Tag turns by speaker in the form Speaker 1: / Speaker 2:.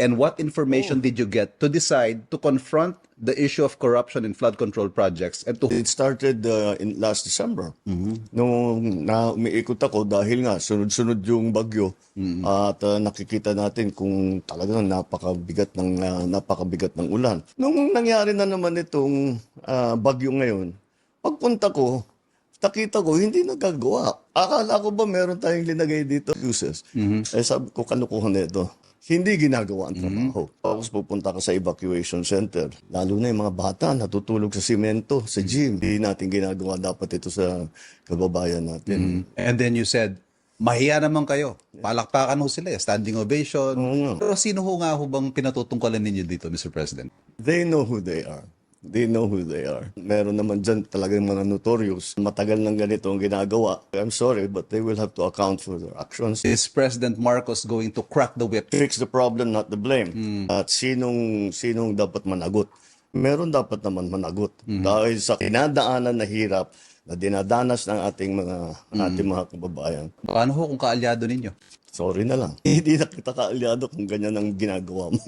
Speaker 1: And what information did you get to decide to confront the issue of corruption in flood control projects and to
Speaker 2: It started in last December. Nung umiikot ako dahil nga sunod-sunod yung bagyo at nakikita natin kung talagang napakabigat ng ulan. Nung nangyari na naman itong bagyo ngayon, pagpunta ko, nakita ko, hindi nagagawa. Akala ko ba meron tayong linagay dito? Uses. Eh sabi ko, kalukuhan na ito. Hindi ginagawa ang trabaho. Tapos pupunta ka sa evacuation center. Lalo na yung mga bata natutulog sa simento, sa gym. Hindi natin ginagawa dapat ito sa kababayan natin.
Speaker 1: And then you said, mahiya naman kayo. Palakpakan ho sila, standing ovation. Pero sino ho nga ho bang pinatutungkalan ninyo dito, Mr. President?
Speaker 2: They know who they are. They know who they are. Meron naman dyan talagang mga notorious. Matagal nang ganito ang ginagawa. I'm sorry, but they will have to account for their actions.
Speaker 1: Is President Marcos going to crack the whip?
Speaker 2: Fix the problem, not the blame. At sinong dapat managot? Meron dapat naman managot. Dahil sa kinadaanan na hirap na dinadanas ng ating mga kababayan.
Speaker 1: Paano ho kung kaalyado ninyo?
Speaker 2: Sorry na lang. Hindi na kita kaalyado kung ganyan ang ginagawa mo.